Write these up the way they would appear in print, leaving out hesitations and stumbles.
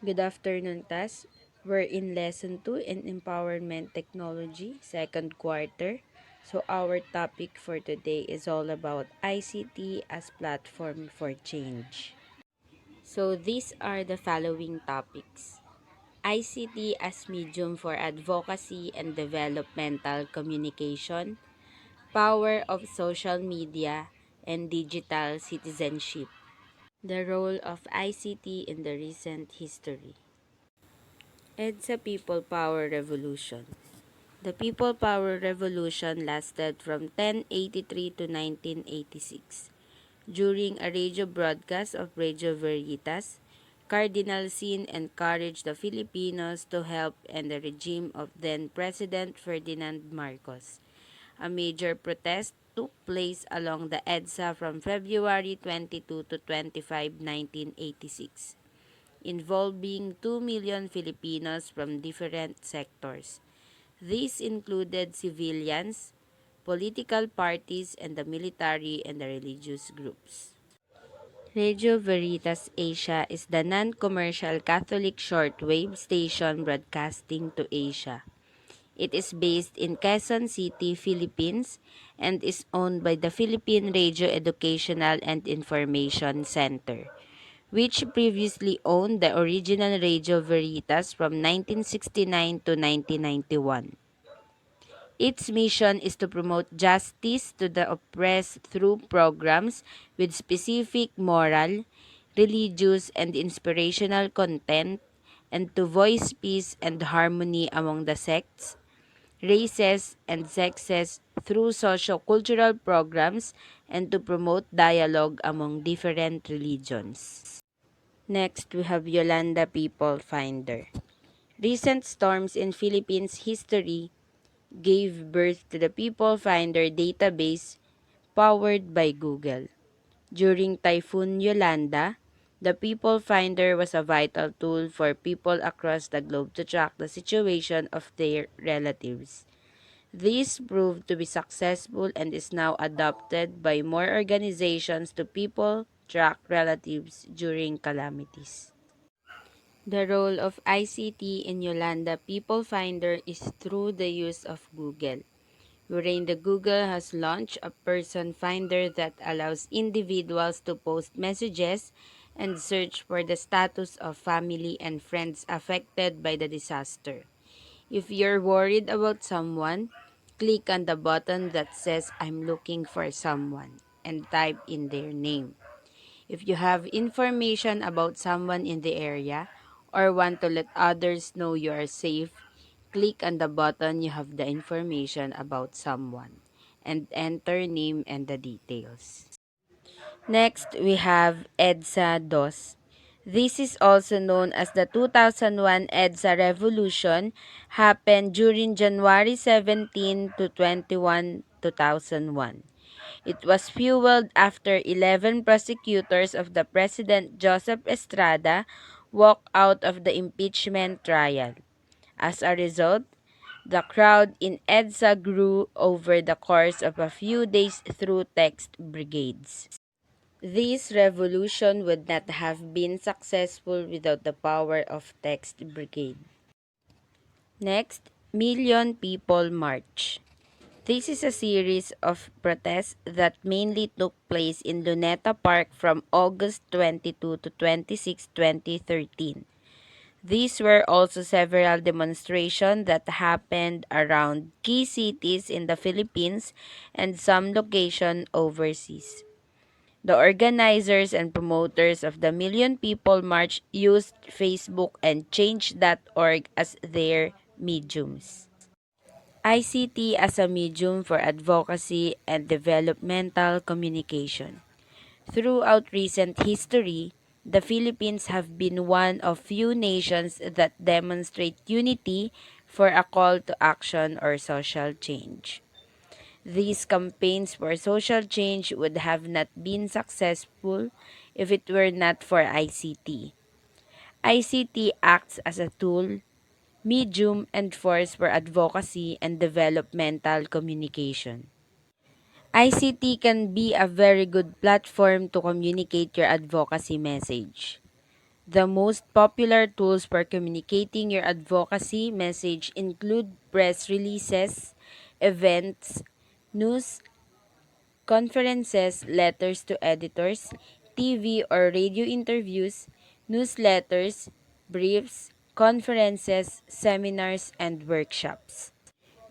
Good afternoon, class. We're in lesson 2 in empowerment technology, second quarter. So our topic for today is all about ICT as platform for change. So these are the following topics. ICT as medium for advocacy and developmental communication, power of social media, and digital citizenship. The role of ICT in the recent history. EDSA People Power Revolution. The People Power Revolution lasted from 1083 to 1986. During a radio broadcast of Radio Veritas, Cardinal Sin encouraged the Filipinos to help end the regime of then-President Ferdinand Marcos. A major protest took place along the EDSA from February 22 to 25, 1986, involving 2 million Filipinos from different sectors. These included civilians, political parties, and the military and the religious groups. Radio Veritas Asia is the non-commercial Catholic shortwave station broadcasting to Asia. It is based in Quezon City, Philippines, and is owned by the Philippine Radio Educational and Information Center, which previously owned the original Radio Veritas from 1969 to 1991. Its mission is to promote justice to the oppressed through programs with specific moral, religious, and inspirational content, and to voice peace and harmony among the sects, races, and sexes through socio-cultural programs, and to promote dialogue among different religions. Next, we have Yolanda People Finder. Recent storms in Philippines history gave birth to the People Finder database powered by Google. During Typhoon Yolanda, the People Finder was a vital tool for people across the globe to track the situation of their relatives. This proved to be successful and is now adopted by more organizations to people track relatives during calamities. The role of ICT in Yolanda People Finder is through the use of Google, wherein the Google has launched a person finder that allows individuals to post messages and search for the status of family and friends affected by the disaster. If you're worried about someone, click on the button that says I'm looking for someone and type in their name. If you have information about someone in the area or want to let others know you are safe, click on the button you have the information about someone and enter name and the details. Next, we have EDSA DOS. This is also known as the 2001 EDSA Revolution, happened during January 17 to 21, 2001. It was fueled after 11 prosecutors of the President Joseph Estrada walked out of the impeachment trial. As a result, the crowd in EDSA grew over the course of a few days through text brigades. This revolution would not have been successful without the power of text brigade. Next, Million People March. This is a series of protests that mainly took place in Luneta Park from August 22 to 26, 2013. These were also several demonstrations that happened around key cities in the Philippines and some locations overseas. The organizers and promoters of the Million People March used Facebook and Change.org as their mediums. ICT as a medium for advocacy and developmental communication. Throughout recent history, the Philippines have been one of few nations that demonstrate unity for a call to action or social change. These campaigns for social change would have not been successful if it were not for ICT. ICT acts as a tool, medium, and force for advocacy and developmental communication. ICT can be a very good platform to communicate your advocacy message. The most popular tools for communicating your advocacy message include press releases, events, news, conferences, letters to editors, TV or radio interviews, newsletters, briefs, conferences, seminars, and workshops.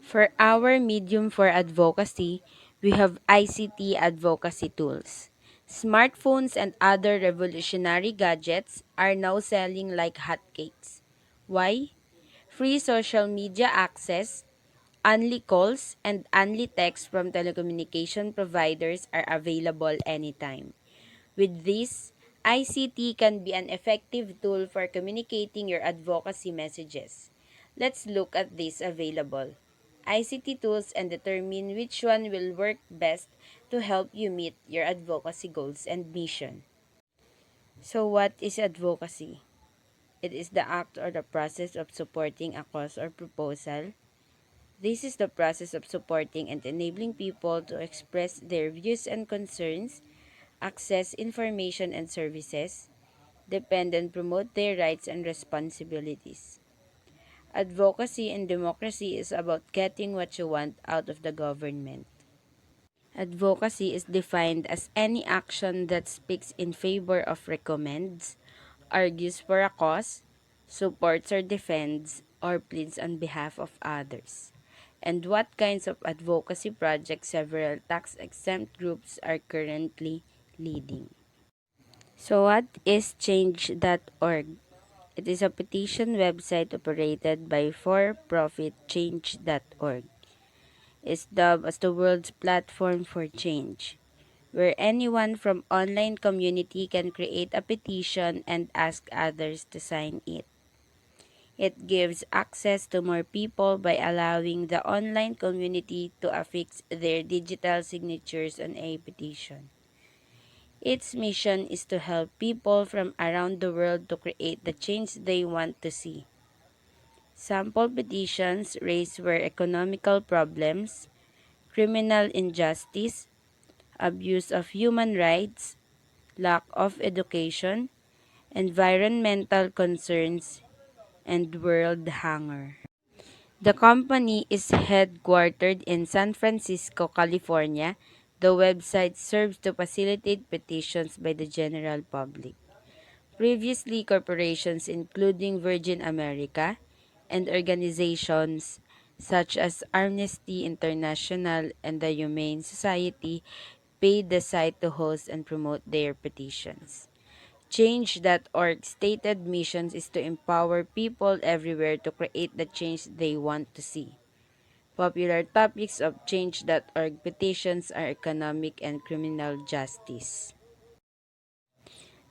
For our medium for advocacy, we have ICT advocacy tools. Smartphones and other revolutionary gadgets are now selling like hotcakes. Why? Free social media access, only calls, and only text from telecommunication providers are available anytime. With this, ICT can be an effective tool for communicating your advocacy messages. Let's look at these available ICT tools and determine which one will work best to help you meet your advocacy goals and mission. So, what is advocacy? It is the act or the process of supporting a cause or proposal. This is the process of supporting and enabling people to express their views and concerns, access information and services, defend and promote their rights and responsibilities. Advocacy in democracy is about getting what you want out of the government. Advocacy is defined as any action that speaks in favor of, recommends, argues for a cause, supports or defends, or pleads on behalf of others. And what kinds of advocacy projects several tax exempt groups are currently leading. So, what is Change.org? It is a petition website operated by for-profit Change.org. It's dubbed as the world's platform for change, where anyone from online community can create a petition and ask others to sign it. It gives access to more people by allowing the online community to affix their digital signatures on a petition. Its mission is to help people from around the world to create the change they want to see. Sample petitions raised were economical problems, criminal injustice, abuse of human rights, lack of education, environmental concerns, and world hunger. The company is headquartered in San Francisco, California. The website serves to facilitate petitions by the general public. Previously, corporations including Virgin America and organizations such as Amnesty International and the Humane Society paid the site to host and promote their petitions. Change.org's stated mission is to empower people everywhere to create the change they want to see. Popular topics of Change.org petitions are economic and criminal justice.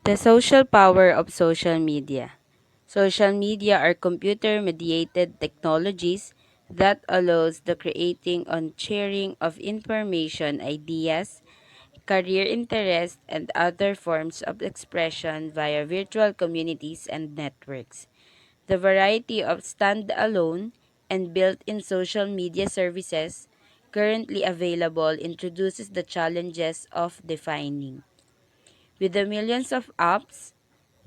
The social power of social media. Social media are computer-mediated technologies that allows the creating and sharing of information, ideas, career interests, and other forms of expression via virtual communities and networks. The variety of standalone and built-in social media services currently available introduces the challenges of defining. With the millions of apps,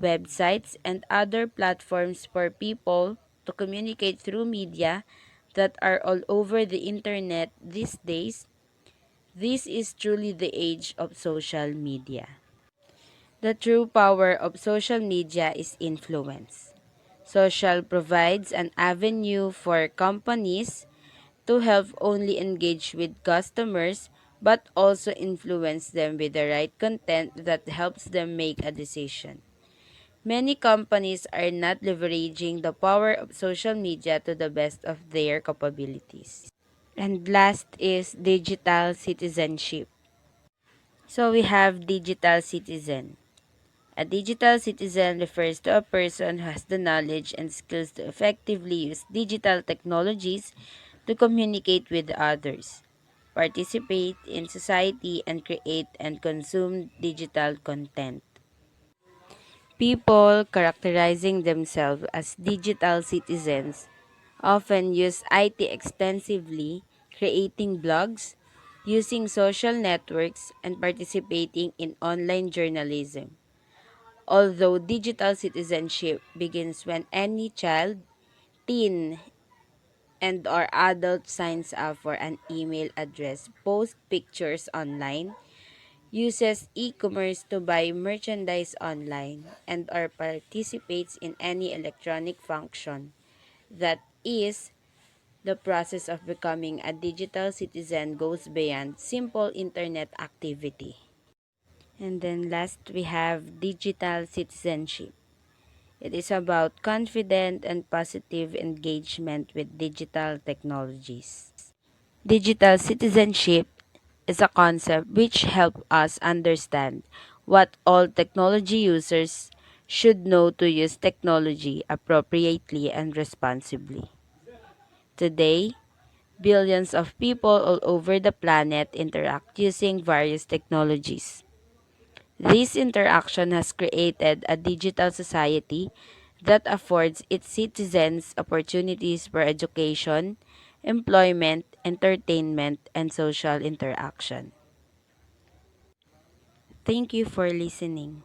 websites, and other platforms for people to communicate through media that are all over the internet these days, this is truly the age of social media. The true power of social media is influence. Social provides an avenue for companies to help only engage with customers but also influence them with the right content that helps them make a decision. Many companies are not leveraging the power of social media to the best of their capabilities. And last is digital citizenship. So we have digital citizen. A digital citizen refers to a person who has the knowledge and skills to effectively use digital technologies to communicate with others, participate in society, and create and consume digital content. People characterizing themselves as digital citizens often use IT extensively, creating blogs, using social networks, and participating in online journalism. Although digital citizenship begins when any child, teen, and or adult signs up for an email address, posts pictures online, uses e-commerce to buy merchandise online, and or participates in any electronic function. That is, the process of becoming a digital citizen goes beyond simple internet activity. And then last, we have digital citizenship. It is about confident and positive engagement with digital technologies. Digital citizenship is a concept which helps us understand what all technology users should know to use technology appropriately and responsibly. Today, billions of people all over the planet interact using various technologies. This interaction has created a digital society that affords its citizens opportunities for education, employment, entertainment, and social interaction. Thank you for listening.